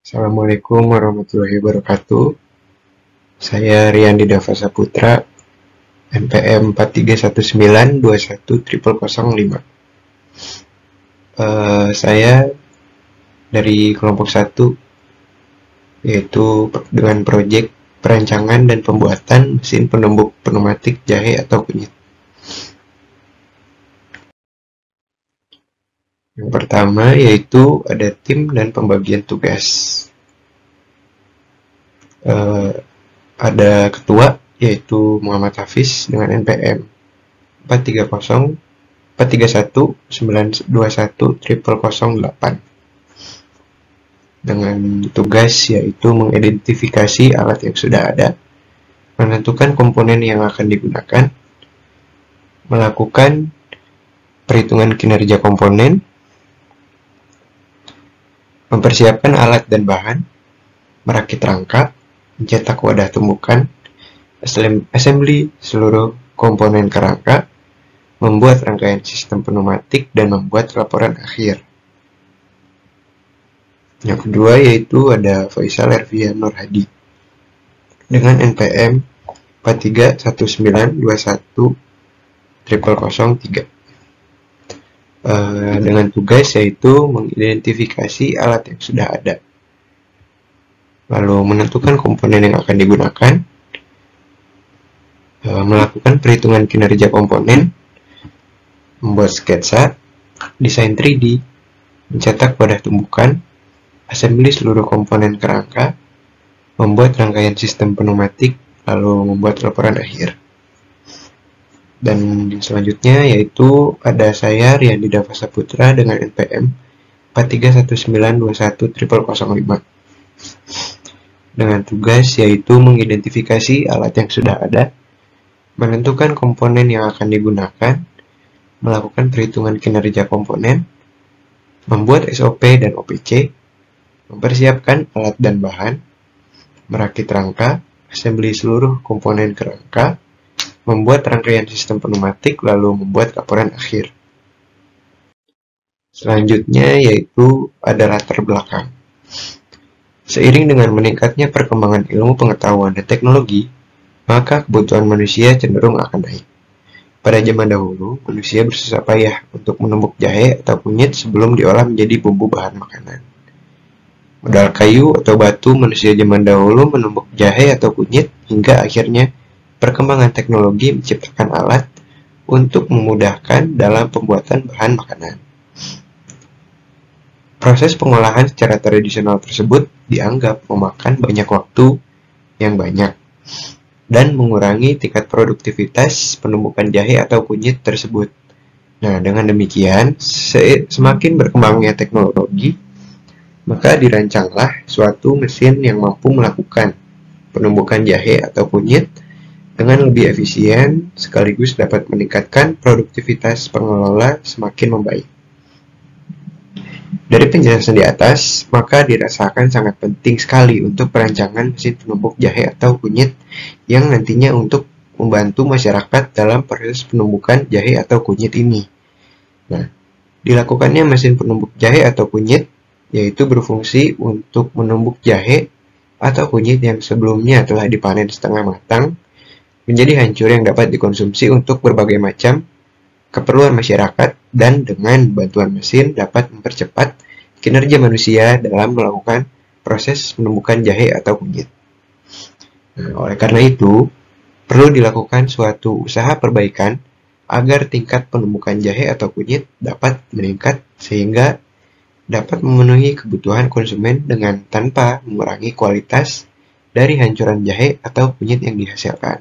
Assalamualaikum warahmatullahi wabarakatuh. Saya Rian Dava Saputra, NPM 431921005. Saya dari kelompok 1, yaitu dengan proyek perancangan dan pembuatan mesin penumbuk pneumatik jahe atau kunyit. Yang pertama yaitu ada tim dan pembagian tugas. Ada ketua yaitu Muhammad Hafiz dengan NPM 431921008 dengan tugas yaitu mengidentifikasi alat yang sudah ada, menentukan komponen yang akan digunakan, melakukan perhitungan kinerja komponen, mempersiapkan alat dan bahan, merakit rangka, mencetak wadah tumbukan, assembly seluruh komponen kerangka, membuat rangkaian sistem pneumatik, dan membuat laporan akhir. Yang kedua yaitu ada Faisal Ervian Nur Hadi dengan NPM 431921003 dengan tugas yaitu mengidentifikasi alat yang sudah ada, lalu menentukan komponen yang akan digunakan, melakukan perhitungan kinerja komponen, membuat sketsa, desain 3D, mencetak wadah tumbukan, assembly seluruh komponen kerangka, membuat rangkaian sistem pneumatik, lalu membuat laporan akhir. Dan selanjutnya yaitu ada saya Rian Dava Saputra dengan NPM 431921005 dengan tugas yaitu mengidentifikasi alat yang sudah ada, menentukan komponen yang akan digunakan, melakukan perhitungan kinerja komponen, membuat SOP dan OPC, mempersiapkan alat dan bahan, merakit rangka, assembly seluruh komponen kerangka, membuat rangkaian sistem pneumatik, lalu membuat laporan akhir. Selanjutnya yaitu ada latar belakang. Seiring dengan meningkatnya perkembangan ilmu pengetahuan dan teknologi, maka kebutuhan manusia cenderung akan naik. Pada zaman dahulu, manusia bersusah payah untuk menumbuk jahe atau kunyit sebelum diolah menjadi bumbu bahan makanan. Modal kayu atau batu manusia zaman dahulu menumbuk jahe atau kunyit hingga akhirnya perkembangan teknologi menciptakan alat untuk memudahkan dalam pembuatan bahan makanan. Proses pengolahan secara tradisional tersebut dianggap memakan banyak waktu yang banyak dan mengurangi tingkat produktivitas penumbukan jahe atau kunyit tersebut. Nah, dengan demikian, semakin berkembangnya teknologi, maka dirancanglah suatu mesin yang mampu melakukan penumbukan jahe atau kunyit dengan lebih efisien sekaligus dapat meningkatkan produktivitas pengelola semakin membaik. Dari penjelasan di atas, maka dirasakan sangat penting sekali untuk perancangan mesin penumbuk jahe atau kunyit yang nantinya untuk membantu masyarakat dalam proses penumbukan jahe atau kunyit ini. Nah, dilakukannya mesin penumbuk jahe atau kunyit yaitu berfungsi untuk menumbuk jahe atau kunyit yang sebelumnya telah dipanen setengah matang menjadi hancur yang dapat dikonsumsi untuk berbagai macam keperluan masyarakat, dan dengan bantuan mesin dapat mempercepat kinerja manusia dalam melakukan proses penumbukan jahe atau kunyit. Nah, oleh karena itu, perlu dilakukan suatu usaha perbaikan agar tingkat penumbukan jahe atau kunyit dapat meningkat sehingga dapat memenuhi kebutuhan konsumen dengan tanpa mengurangi kualitas dari hancuran jahe atau kunyit yang dihasilkan.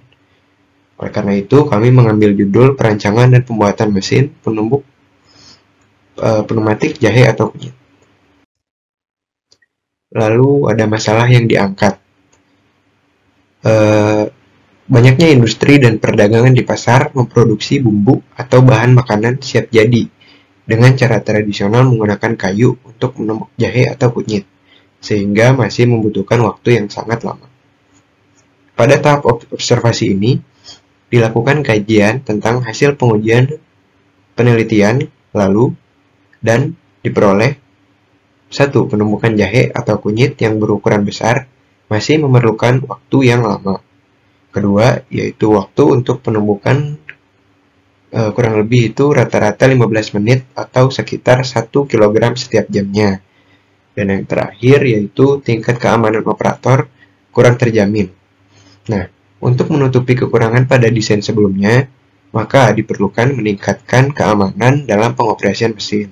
Oleh karena itu, kami mengambil judul perancangan dan pembuatan mesin penumbuk pneumatik jahe atau kunyit. Lalu ada masalah yang diangkat. Banyaknya industri dan perdagangan di pasar memproduksi bumbu atau bahan makanan siap jadi dengan cara tradisional menggunakan kayu untuk menumbuk jahe atau kunyit, sehingga masih membutuhkan waktu yang sangat lama. Pada tahap observasi ini, dilakukan kajian tentang hasil pengujian penelitian lalu dan diperoleh Satu, penumbukan jahe atau kunyit yang berukuran besar masih memerlukan waktu yang lama. Kedua, yaitu waktu untuk penumbukan kurang lebih itu rata-rata 15 menit atau sekitar 1 kg setiap jamnya. Dan yang terakhir yaitu tingkat keamanan operator kurang terjamin. Nah, untuk menutupi kekurangan pada desain sebelumnya, maka diperlukan meningkatkan keamanan dalam pengoperasian mesin.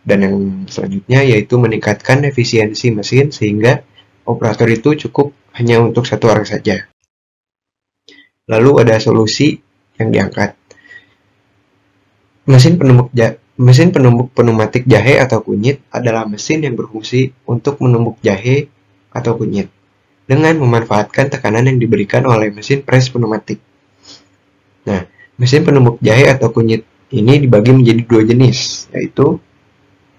Dan yang selanjutnya yaitu meningkatkan efisiensi mesin sehingga operator itu cukup hanya untuk satu orang saja. Lalu ada solusi yang diangkat. Mesin penumbuk pneumatik jahe atau kunyit adalah mesin yang berfungsi untuk menumbuk jahe atau kunyit dengan memanfaatkan tekanan yang diberikan oleh mesin pres pneumatik. Nah, mesin penumbuk jahe atau kunyit ini dibagi menjadi dua jenis, yaitu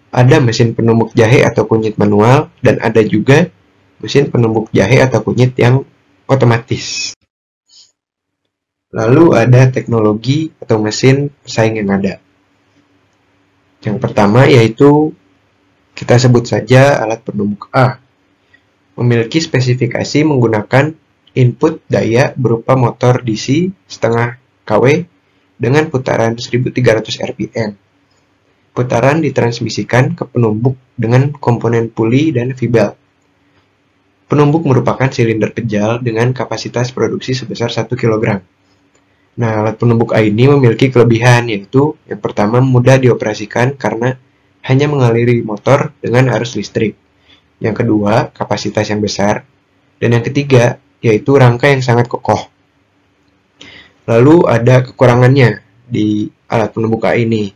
ada mesin penumbuk jahe atau kunyit manual dan ada juga mesin penumbuk jahe atau kunyit yang otomatis. Lalu ada teknologi atau mesin pesaing yang ada. Yang pertama yaitu kita sebut saja alat penumbuk A. Memiliki spesifikasi menggunakan input daya berupa motor DC setengah kW dengan putaran 1300 rpm. Putaran ditransmisikan ke penumbuk dengan komponen puli dan V-belt. Penumbuk merupakan silinder kejal dengan kapasitas produksi sebesar 1 kg. Nah, alat penumbuk A ini memiliki kelebihan, yaitu yang pertama mudah dioperasikan karena hanya mengaliri motor dengan arus listrik. Yang kedua, kapasitas yang besar. Dan yang ketiga, yaitu rangka yang sangat kokoh. Lalu ada kekurangannya di alat penumbuk A ini,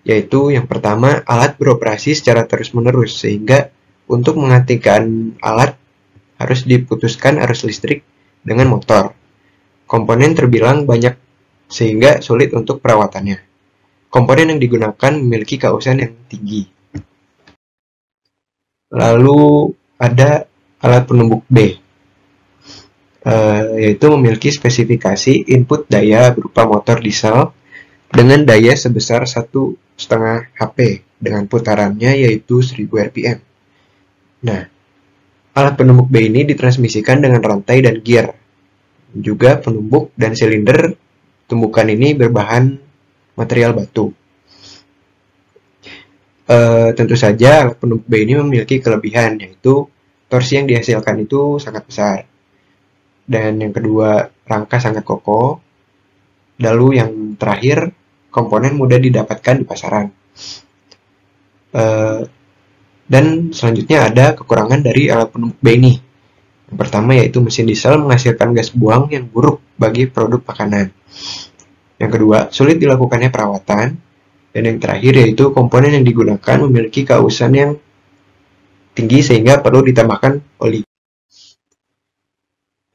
yaitu yang pertama, alat beroperasi secara terus-menerus, sehingga untuk menghentikan alat harus diputuskan arus listrik dengan motor. Komponen terbilang banyak sehingga sulit untuk perawatannya. Komponen yang digunakan memiliki keausan yang tinggi. Lalu ada alat penumbuk B, yaitu memiliki spesifikasi input daya berupa motor diesel dengan daya sebesar 1,5 HP dengan putarannya yaitu 1000 rpm. Nah, alat penumbuk B ini ditransmisikan dengan rantai dan gear. Juga penumbuk dan silinder tumbukan ini berbahan material batu. Tentu saja alat penumbuk B ini memiliki kelebihan, yaitu torsi yang dihasilkan itu sangat besar. Dan yang kedua, rangka sangat kokoh. Lalu yang terakhir, komponen mudah didapatkan di pasaran. Dan selanjutnya ada kekurangan dari alat penumbuk B ini. Yang pertama yaitu mesin diesel menghasilkan gas buang yang buruk bagi produk makanan. Yang kedua, sulit dilakukannya perawatan. Dan yang terakhir yaitu komponen yang digunakan memiliki keausan yang tinggi sehingga perlu ditambahkan oli.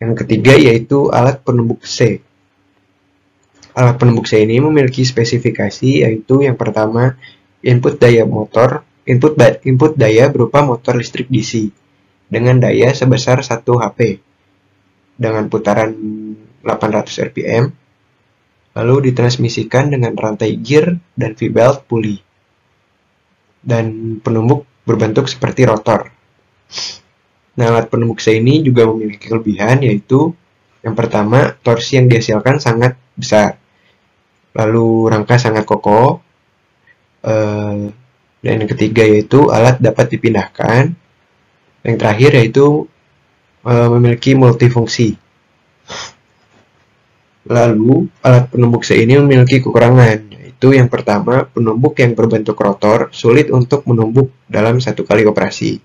Yang ketiga yaitu alat penumbuk C. Alat penumbuk C ini memiliki spesifikasi yaitu yang pertama input daya berupa motor listrik DC dengan daya sebesar 1 HP dengan putaran 800 rpm, lalu ditransmisikan dengan rantai gear dan V-belt puli, dan penumbuk berbentuk seperti rotor. Nah, alat penumbuk C ini juga memiliki kelebihan, yaitu yang pertama, torsi yang dihasilkan sangat besar, lalu rangka sangat kokoh, dan yang ketiga yaitu alat dapat dipindahkan. Yang terakhir yaitu memiliki multifungsi. Lalu, alat penumbuk C ini memiliki kekurangan, yaitu yang pertama, penumbuk yang berbentuk rotor sulit untuk menumbuk dalam satu kali operasi.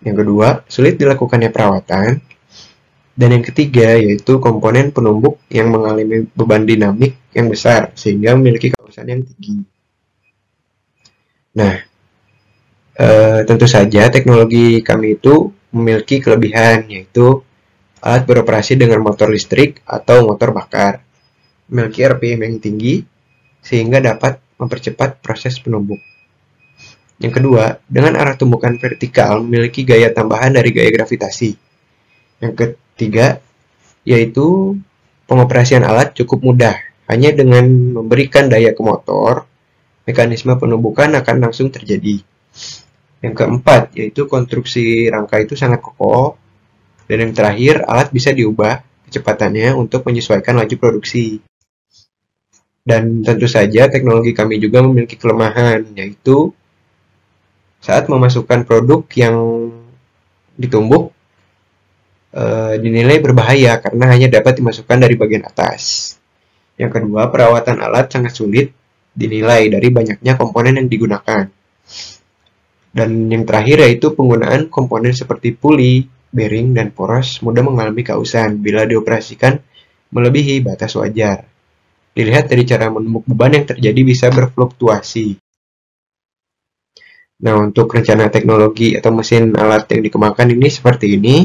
Yang kedua, sulit dilakukannya perawatan. Dan yang ketiga, yaitu komponen penumbuk yang mengalami beban dinamik yang besar, sehingga memiliki keausan yang tinggi. Nah, tentu saja teknologi kami itu memiliki kelebihan, yaitu alat beroperasi dengan motor listrik atau motor bakar, memiliki RPM yang tinggi sehingga dapat mempercepat proses penumbuk. Yang kedua, dengan arah tumbukan vertikal memiliki gaya tambahan dari gaya gravitasi. Yang ketiga, yaitu pengoperasian alat cukup mudah, hanya dengan memberikan daya ke motor, mekanisme penumbukan akan langsung terjadi. Yang keempat, yaitu konstruksi rangka itu sangat kokoh. Dan yang terakhir, alat bisa diubah kecepatannya untuk menyesuaikan laju produksi. Dan tentu saja teknologi kami juga memiliki kelemahan, yaitu saat memasukkan produk yang ditumbuk dinilai berbahaya karena hanya dapat dimasukkan dari bagian atas. Yang kedua, perawatan alat sangat sulit dinilai dari banyaknya komponen yang digunakan. Dan yang terakhir yaitu penggunaan komponen seperti puli, bearing, dan poros mudah mengalami kausan bila dioperasikan melebihi batas wajar. Dilihat dari cara menumbuk beban yang terjadi bisa berfluktuasi. Nah, untuk rencana teknologi atau mesin alat yang dikembangkan ini seperti ini.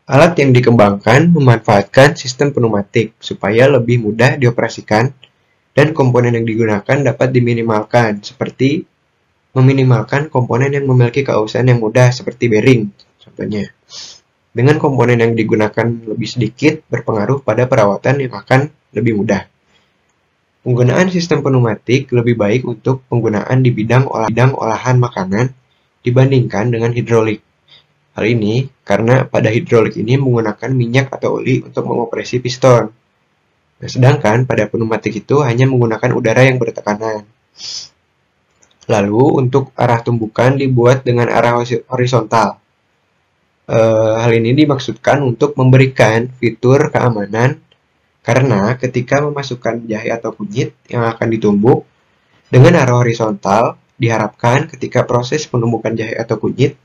Alat yang dikembangkan memanfaatkan sistem pneumatik supaya lebih mudah dioperasikan dan komponen yang digunakan dapat diminimalkan, seperti meminimalkan komponen yang memiliki kausan yang mudah seperti bearing, contohnya. Dengan komponen yang digunakan lebih sedikit berpengaruh pada perawatan yang akan lebih mudah. Penggunaan sistem pneumatik lebih baik untuk penggunaan di bidang olahan makanan dibandingkan dengan hidrolik. Hal ini karena pada hidrolik ini menggunakan minyak atau oli untuk mengoperasi piston. Nah, sedangkan pada pneumatik itu hanya menggunakan udara yang bertekanan. Lalu untuk arah tumbukan dibuat dengan arah horizontal. Hal ini dimaksudkan untuk memberikan fitur keamanan karena ketika memasukkan jahe atau kunyit yang akan ditumbuk dengan arah horizontal, diharapkan ketika proses penumbukan jahe atau kunyit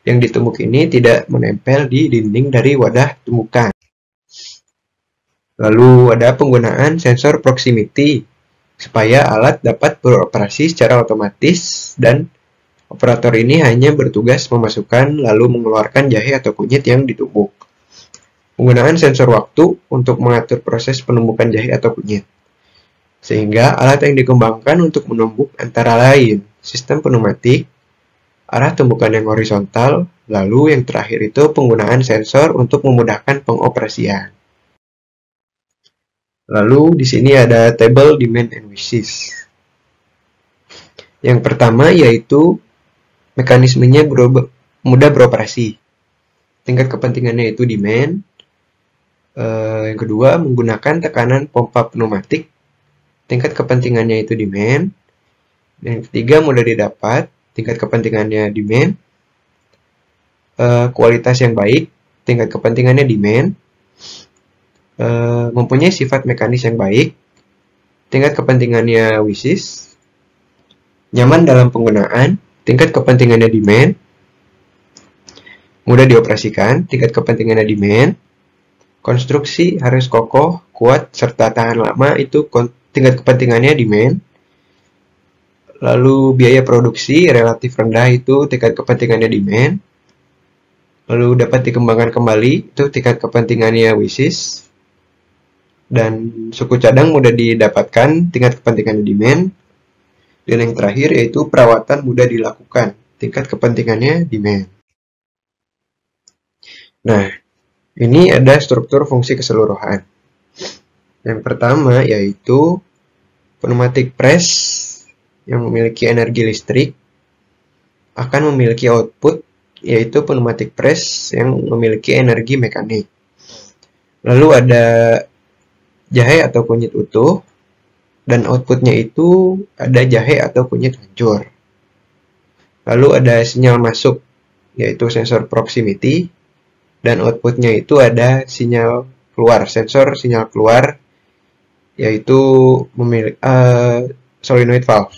yang ditumbuk ini tidak menempel di dinding dari wadah tumbukan. Lalu ada penggunaan sensor proximity supaya alat dapat beroperasi secara otomatis dan operator ini hanya bertugas memasukkan lalu mengeluarkan jahe atau kunyit yang ditumbuk. Penggunaan sensor waktu untuk mengatur proses penumbukan jahe atau kunyit. Sehingga alat yang dikembangkan untuk menumbuk antara lain sistem pneumatik, arah tumbukan yang horizontal, lalu yang terakhir itu penggunaan sensor untuk memudahkan pengoperasian. Lalu di sini ada tabel demand and wishes. Yang pertama yaitu mekanismenya mudah beroperasi. Tingkat kepentingannya itu demand. Yang kedua menggunakan tekanan pompa pneumatik. Tingkat kepentingannya itu demand. Yang ketiga mudah didapat. Tingkat kepentingannya demand. Kualitas yang baik. Tingkat kepentingannya demand. Mempunyai sifat mekanis yang baik. Tingkat kepentingannya wishes. Nyaman dalam penggunaan. Tingkat kepentingannya demand. Mudah dioperasikan. Tingkat kepentingannya demand. Konstruksi harus kokoh, kuat, serta tahan lama. Itu tingkat kepentingannya demand. Lalu biaya produksi relatif rendah. Itu tingkat kepentingannya demand. Lalu dapat dikembangkan kembali. Itu tingkat kepentingannya wishes. Dan suku cadang mudah didapatkan. Tingkat kepentingannya demand. Dan yang terakhir yaitu perawatan mudah dilakukan. Tingkat kepentingannya demand. Nah, ini ada struktur fungsi keseluruhan. Yang pertama yaitu pneumatic press yang memiliki energi listrik akan memiliki output yaitu pneumatic press yang memiliki energi mekanik. Lalu ada jahe atau kunyit utuh. Dan outputnya itu ada jahe atau kunyit hancur. Lalu ada sinyal masuk, yaitu sensor proximity. Dan outputnya itu ada sinyal keluar, sensor sinyal keluar, yaitu solenoid valve.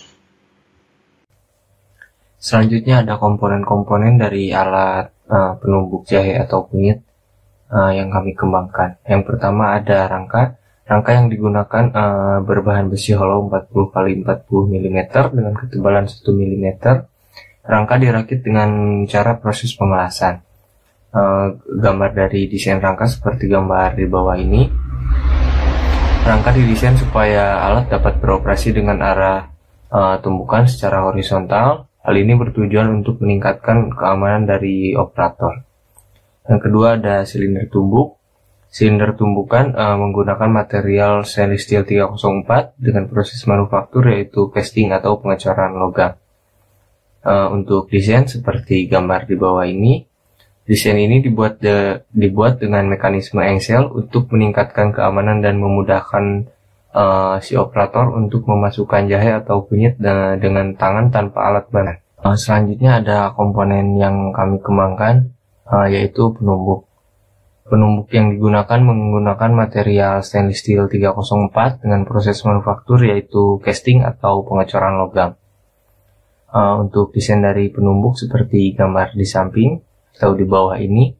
Selanjutnya ada komponen-komponen dari alat penumbuk jahe atau kunyit yang kami kembangkan. Yang pertama ada rangka. Rangka yang digunakan berbahan besi hollow 40 x 40 mm dengan ketebalan 1 mm. Rangka dirakit dengan cara proses pemelasan. Gambar dari desain rangka seperti gambar di bawah ini. Rangka didesain supaya alat dapat beroperasi dengan arah tumbukan secara horizontal. Hal ini bertujuan untuk meningkatkan keamanan dari operator. Yang kedua ada silinder tumbuk. Silinder tumbukan menggunakan material stainless steel 304 dengan proses manufaktur yaitu casting atau pengecoran logam. Untuk desain seperti gambar di bawah ini, desain ini dibuat dengan mekanisme engsel untuk meningkatkan keamanan dan memudahkan si operator untuk memasukkan jahe atau kunyit dengan tangan tanpa alat bantu. Selanjutnya ada komponen yang kami kembangkan, yaitu penumbuk. Penumbuk yang digunakan menggunakan material stainless steel 304 dengan proses manufaktur yaitu casting atau pengecoran logam. Untuk desain dari penumbuk seperti gambar di samping atau di bawah ini,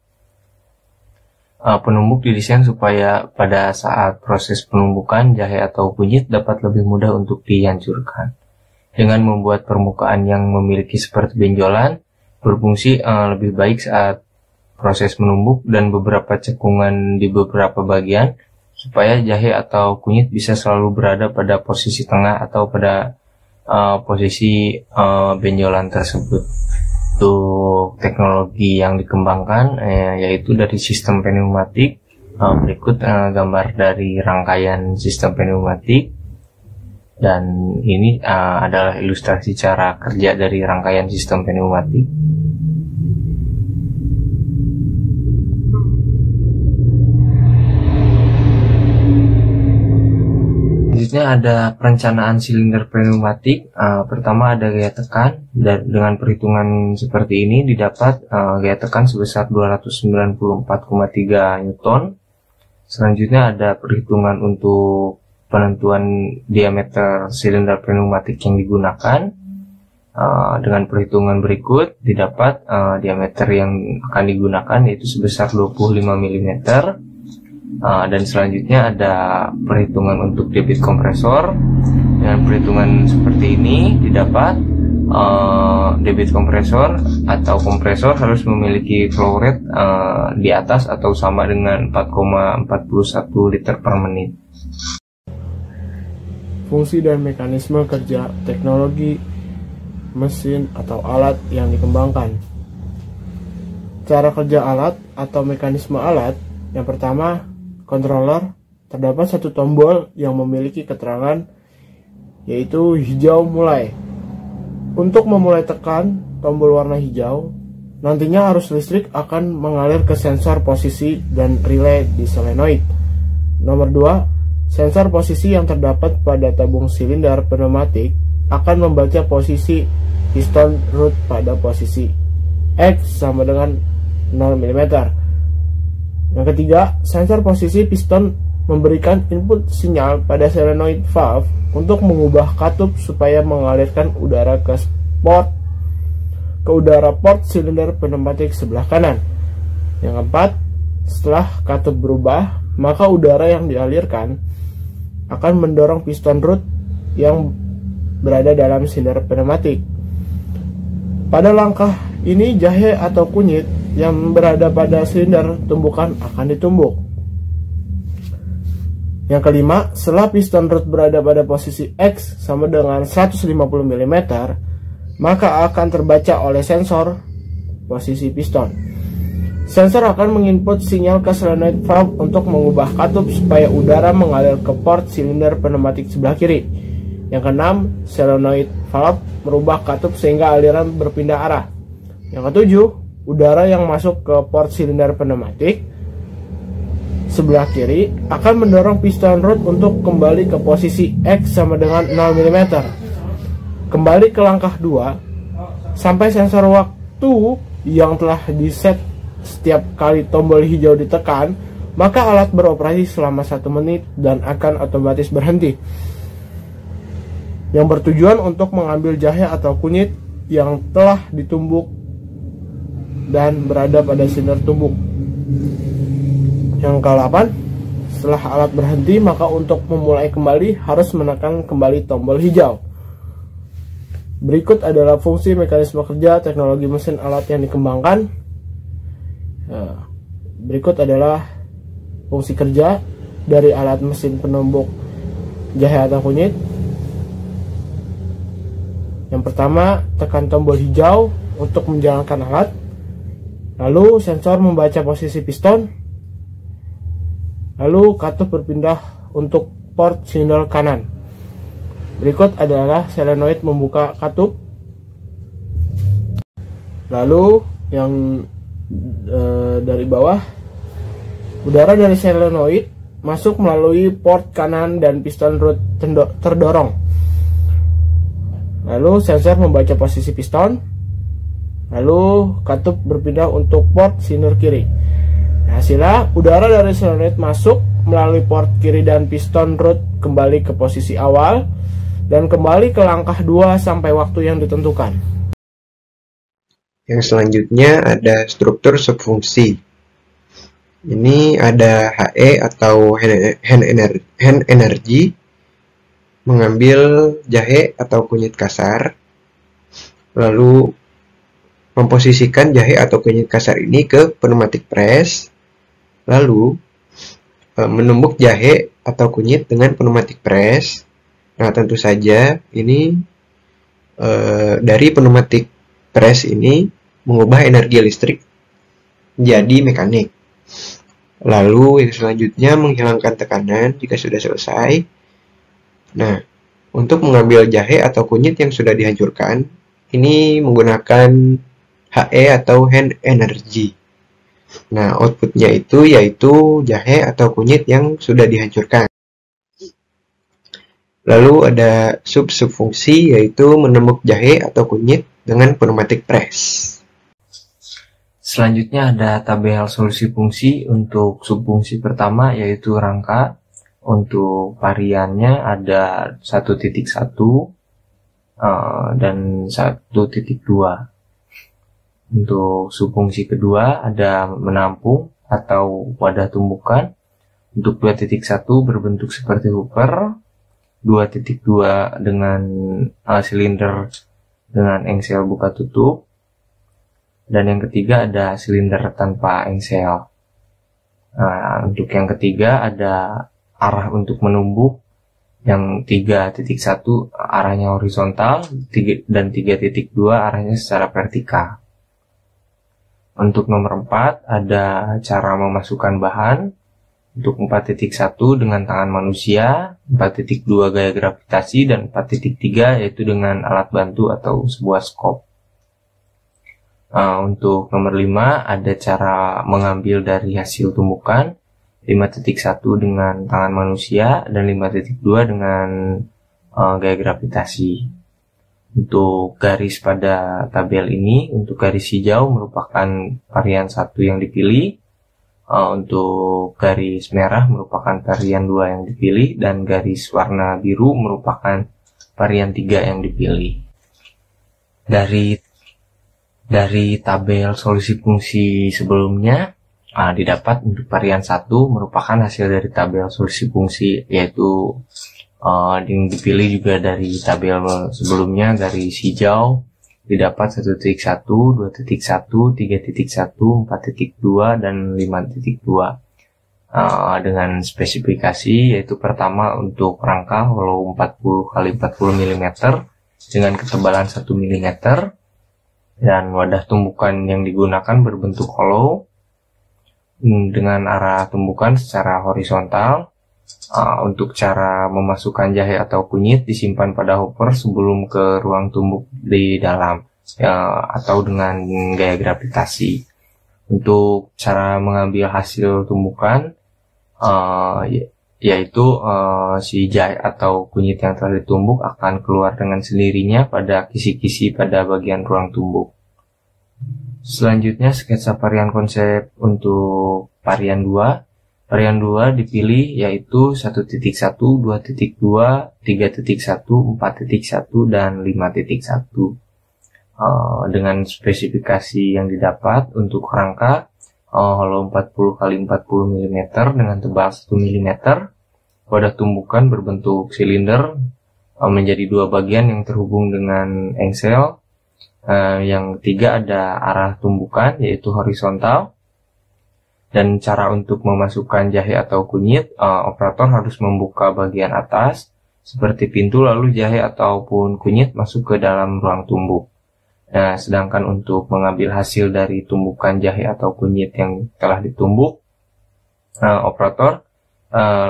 penumbuk didesain supaya pada saat proses penumbukan jahe atau kunyit dapat lebih mudah untuk dihancurkan. Dengan membuat permukaan yang memiliki seperti benjolan, berfungsi lebih baik saat proses menumbuk dan beberapa cekungan di beberapa bagian, supaya jahe atau kunyit bisa selalu berada pada posisi tengah atau pada posisi benjolan tersebut. Untuk teknologi yang dikembangkan yaitu dari sistem pneumatik. Berikut gambar dari rangkaian sistem pneumatik, dan ini adalah ilustrasi cara kerja dari rangkaian sistem pneumatik. Selanjutnya ada perencanaan silinder pneumatik. Pertama ada gaya tekan, dan dengan perhitungan seperti ini didapat gaya tekan sebesar 294,3 Newton. Selanjutnya ada perhitungan untuk penentuan diameter silinder pneumatik yang digunakan. Dengan perhitungan berikut didapat diameter yang akan digunakan yaitu sebesar 25 mm. Dan selanjutnya ada perhitungan untuk debit kompresor. Dengan perhitungan seperti ini didapat debit kompresor atau kompresor harus memiliki flow rate di atas atau sama dengan 4,41 liter per menit. Fungsi dan mekanisme kerja teknologi mesin atau alat yang dikembangkan. Cara kerja alat atau mekanisme alat. Yang pertama, controller. Terdapat satu tombol yang memiliki keterangan yaitu hijau mulai. Untuk memulai tekan tombol warna hijau, nantinya arus listrik akan mengalir ke sensor posisi dan relay di solenoid. Nomor 2, sensor posisi yang terdapat pada tabung silinder pneumatik akan membaca posisi piston root pada posisi X sama dengan 0 mm. Yang ketiga, sensor posisi piston memberikan input sinyal pada solenoid valve untuk mengubah katup supaya mengalirkan udara ke udara port silinder pneumatik sebelah kanan. Yang keempat, setelah katup berubah, maka udara yang dialirkan akan mendorong piston root yang berada dalam silinder pneumatik. Pada langkah ini, jahe atau kunyit yang berada pada silinder tumbukan akan ditumbuk. Yang kelima, setelah piston root berada pada posisi X sama dengan 150 mm, maka akan terbaca oleh sensor posisi piston. Sensor akan menginput sinyal ke solenoid valve untuk mengubah katup supaya udara mengalir ke port silinder pneumatik sebelah kiri. Yang keenam, solenoid valve merubah katup sehingga aliran berpindah arah. Yang ketujuh, udara yang masuk ke port silinder pneumatik sebelah kiri akan mendorong piston root untuk kembali ke posisi X sama dengan 0 mm. Kembali ke langkah 2, sampai sensor waktu yang telah diset setiap kali tombol hijau ditekan, maka alat beroperasi selama 1 menit dan akan otomatis berhenti. Yang bertujuan untuk mengambil jahe atau kunyit yang telah ditumbuk dan berada pada silinder tumbuk. Yang ke-8, setelah alat berhenti, maka untuk memulai kembali harus menekan kembali tombol hijau. Berikut adalah fungsi mekanisme kerja teknologi mesin alat yang dikembangkan. Berikut adalah fungsi kerja dari alat mesin penumbuk jahe atau kunyit. Yang pertama, tekan tombol hijau untuk menjalankan alat. Lalu sensor membaca posisi piston. Lalu katup berpindah untuk port silinder kanan. Berikut adalah solenoid membuka katup. Lalu yang dari bawah, udara dari solenoid masuk melalui port kanan dan piston rod terdorong. Lalu sensor membaca posisi piston. Lalu katup berpindah untuk port silinder kiri. Hasilnya, udara dari solenoid masuk melalui port kiri dan piston rod kembali ke posisi awal dan kembali ke langkah 2 sampai waktu yang ditentukan. Yang selanjutnya ada struktur subfungsi. Ini ada HE atau hand energy, mengambil jahe atau kunyit kasar, lalu memposisikan jahe atau kunyit kasar ini ke pneumatic press, lalu menumbuk jahe atau kunyit dengan pneumatic press. Nah, tentu saja ini dari pneumatic press ini mengubah energi listrik menjadi mekanik. Lalu yang selanjutnya menghilangkan tekanan jika sudah selesai. Nah, untuk mengambil jahe atau kunyit yang sudah dihancurkan, ini menggunakan HE atau hand energy. Nah, outputnya itu yaitu jahe atau kunyit yang sudah dihancurkan. Lalu ada subfungsi, yaitu menumbuk jahe atau kunyit dengan pneumatic press. Selanjutnya ada tabel solusi fungsi untuk subfungsi pertama, yaitu rangka. Untuk variannya ada 1.1 dan 1.2. Untuk subfungsi kedua ada menampung atau wadah tumbukan. Untuk 2.1 berbentuk seperti hopper, 2.2 dengan silinder dengan engsel buka tutup, dan yang ketiga ada silinder tanpa engsel. Untuk yang ketiga ada arah untuk menumbuk, yang 3.1 arahnya horizontal dan 3.2 arahnya secara vertikal. Untuk nomor 4 ada cara memasukkan bahan. Untuk 4.1 dengan tangan manusia, 4.2 gaya gravitasi, dan 4.3 yaitu dengan alat bantu atau sebuah skop. Untuk nomor 5 ada cara mengambil dari hasil tumbukan, 5.1 dengan tangan manusia dan 5.2 dengan gaya gravitasi. Untuk garis pada tabel ini, untuk garis hijau merupakan varian 1 yang dipilih, untuk garis merah merupakan varian 2 yang dipilih, dan garis warna biru merupakan varian 3 yang dipilih. Dari tabel solusi fungsi sebelumnya, didapat untuk varian 1 merupakan hasil dari tabel solusi fungsi, yaitu yang dipilih juga dari tabel sebelumnya, garis hijau didapat 1.1, 2.1, 3.1, 4.2, dan 5.2 dengan spesifikasi, yaitu pertama untuk rangka hollow 40 x 40 mm dengan ketebalan 1 mm, dan wadah tumbukan yang digunakan berbentuk hollow dengan arah tumbukan secara horizontal. Untuk cara memasukkan jahe atau kunyit disimpan pada hopper sebelum ke ruang tumbuk di dalam, atau dengan gaya gravitasi. Untuk cara mengambil hasil tumbukan, yaitu si jahe atau kunyit yang telah ditumbuk akan keluar dengan sendirinya pada kisi-kisi pada bagian ruang tumbuk. Selanjutnya sketsa varian konsep untuk varian 2. Varian 2 dipilih yaitu 1.1, 2.2, 3.1, 4.1, dan 5.1. Dengan spesifikasi yang didapat untuk rangka hollow 40 x 40 mm dengan tebal 1 mm, wadah tumbukan berbentuk silinder menjadi dua bagian yang terhubung dengan engsel. Yang ketiga ada arah tumbukan yaitu horizontal. Dan cara untuk memasukkan jahe atau kunyit, operator harus membuka bagian atas seperti pintu, lalu jahe ataupun kunyit masuk ke dalam ruang tumbuk. Nah, sedangkan untuk mengambil hasil dari tumbukan jahe atau kunyit yang telah ditumbuk, operator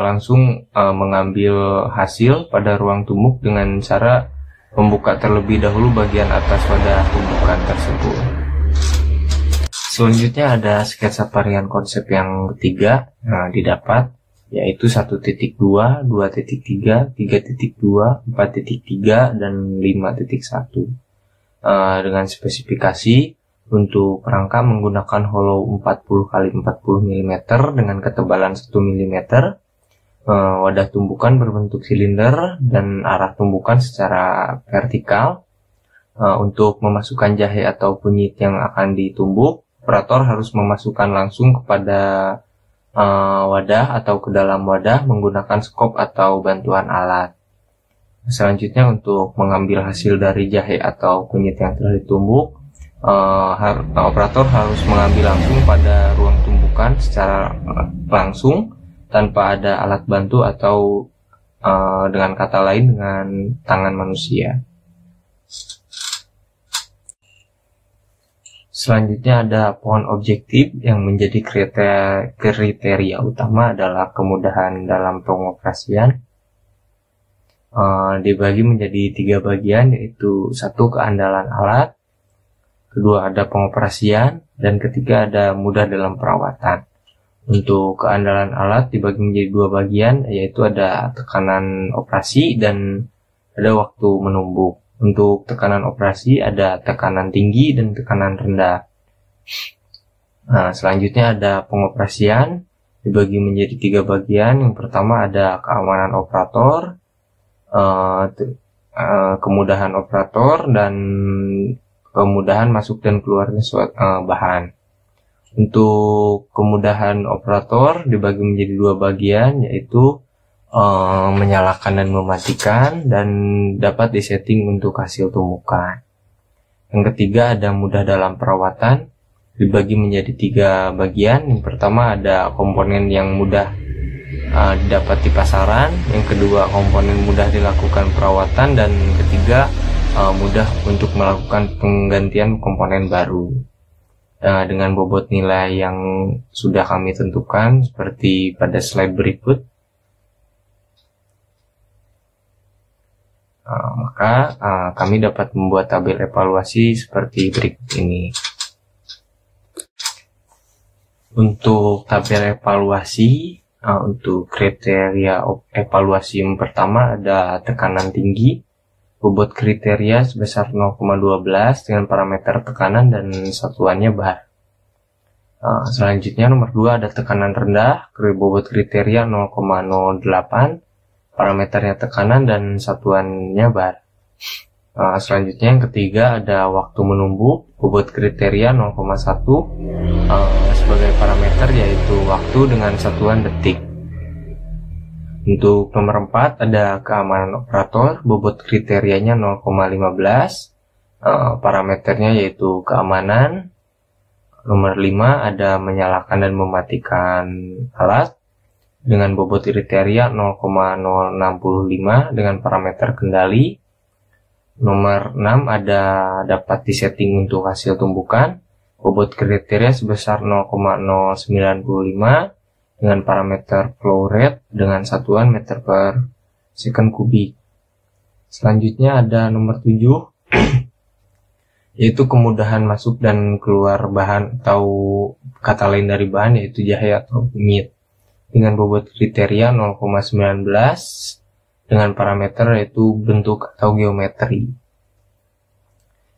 langsung mengambil hasil pada ruang tumbuk dengan cara membuka terlebih dahulu bagian atas wadah tumbukan tersebut. Selanjutnya ada sketsa varian konsep yang ketiga didapat, yaitu 1.2, 2.3, 3.2, 4.3, dan 5.1. Dengan spesifikasi untuk rangka menggunakan hollow 40 x 40 mm dengan ketebalan 1 mm, wadah tumbukan berbentuk silinder dan arah tumbukan secara vertikal. Untuk memasukkan jahe atau kunyit yang akan ditumbuk, operator harus memasukkan langsung kepada wadah atau ke dalam wadah menggunakan skop atau bantuan alat. Selanjutnya, untuk mengambil hasil dari jahe atau kunyit yang telah ditumbuk, operator harus mengambil langsung pada ruang tumbukan secara langsung tanpa ada alat bantu atau dengan kata lain dengan tangan manusia. Selanjutnya ada pohon objektif yang menjadi kriteria utama adalah kemudahan dalam pengoperasian. Dibagi menjadi 3 bagian, yaitu 1 keandalan alat, kedua ada pengoperasian, dan ketiga ada mudah dalam perawatan. Untuk keandalan alat dibagi menjadi 2 bagian, yaitu ada tekanan operasi dan ada waktu menumbuk. Untuk tekanan operasi ada tekanan tinggi dan tekanan rendah. Selanjutnya ada pengoperasian dibagi menjadi 3 bagian. Yang pertama ada keamanan operator, kemudahan operator, dan kemudahan masuk dan keluarnya bahan. Untuk kemudahan operator dibagi menjadi 2 bagian, yaitu menyalakan dan mematikan, dan dapat disetting untuk hasil tumbukan. Yang ketiga ada mudah dalam perawatan, dibagi menjadi 3 bagian. Yang pertama ada komponen yang mudah didapat di pasaran, yang kedua komponen mudah dilakukan perawatan, dan ketiga mudah untuk melakukan penggantian komponen baru. Dengan bobot nilai yang sudah kami tentukan seperti pada slide berikut, maka kami dapat membuat tabel evaluasi seperti berikut ini. Untuk tabel evaluasi, untuk kriteria evaluasi yang pertama ada tekanan tinggi, bobot kriteria sebesar 0,12 dengan parameter tekanan dan satuannya bar. Selanjutnya nomor 2 ada tekanan rendah, bobot kriteria 0,08, parameternya tekanan dan satuannya bar. Selanjutnya yang ketiga ada waktu menumbuk, bobot kriteria 0,1 sebagai parameter, yaitu waktu dengan satuan detik. Untuk nomor 4 ada keamanan operator, bobot kriterianya 0,15, parameternya yaitu keamanan. Nomor 5 ada menyalakan dan mematikan alat dengan bobot kriteria 0,065 dengan parameter kendali. Nomor 6 ada dapat disetting untuk hasil tumbukan, bobot kriteria sebesar 0,095 dengan parameter flow rate dengan satuan meter per second kubik. Selanjutnya ada nomor 7 yaitu kemudahan masuk dan keluar bahan atau kata lain dari bahan, yaitu jahe atau kunyit, dengan bobot kriteria 0,19 dengan parameter yaitu bentuk atau geometri.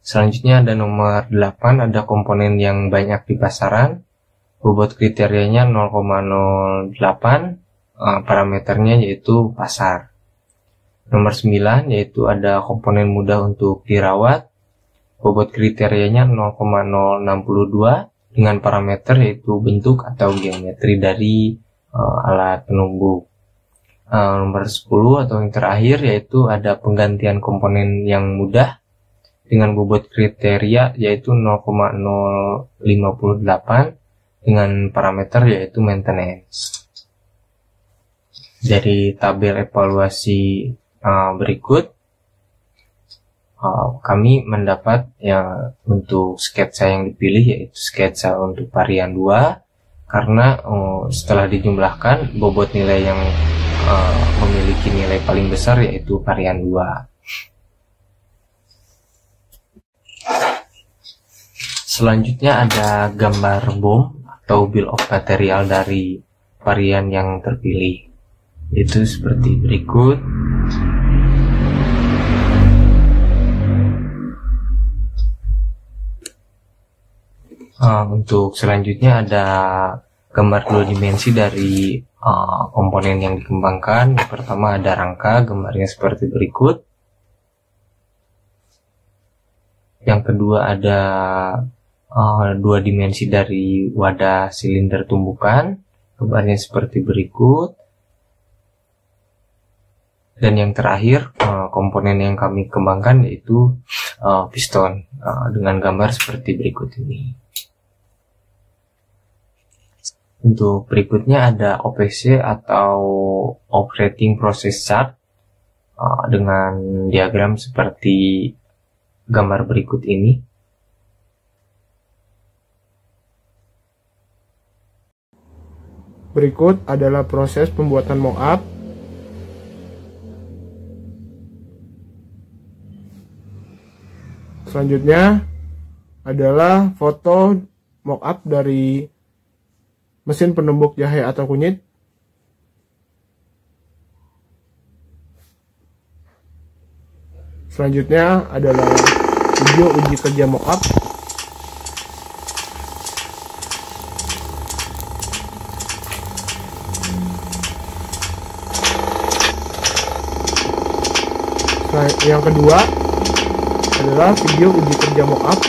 Selanjutnya ada nomor 8 ada komponen yang banyak di pasaran, bobot kriterianya 0,08, parameternya yaitu pasar. Nomor 9 yaitu ada komponen mudah untuk dirawat, bobot kriterianya 0,062 dengan parameter yaitu bentuk atau geometri dari alat penumbuk. Nomor 10 atau yang terakhir yaitu ada penggantian komponen yang mudah dengan bobot kriteria yaitu 0,058 dengan parameter yaitu maintenance. Dari tabel evaluasi berikut, kami mendapat untuk sketsa yang dipilih yaitu sketsa untuk varian 2, karena setelah dijumlahkan bobot nilai yang memiliki nilai paling besar yaitu varian 2. Selanjutnya ada gambar BOM atau Bill of Material dari varian yang terpilih. Itu seperti berikut. Untuk selanjutnya ada gambar 2 dimensi dari komponen yang dikembangkan. Yang pertama ada rangka, gambarnya seperti berikut. Yang kedua ada 2 dimensi dari wadah silinder tumbukan, gambarnya seperti berikut. Dan yang terakhir komponen yang kami kembangkan yaitu piston dengan gambar seperti berikut ini. Untuk berikutnya ada OPC atau Operating Process Chart dengan diagram seperti gambar berikut ini. Berikut adalah proses pembuatan mockup. Selanjutnya adalah foto mockup dari mesin penumbuk jahe atau kunyit. Selanjutnya adalah video uji kerja mockup. Yang kedua adalah video uji kerja mockup.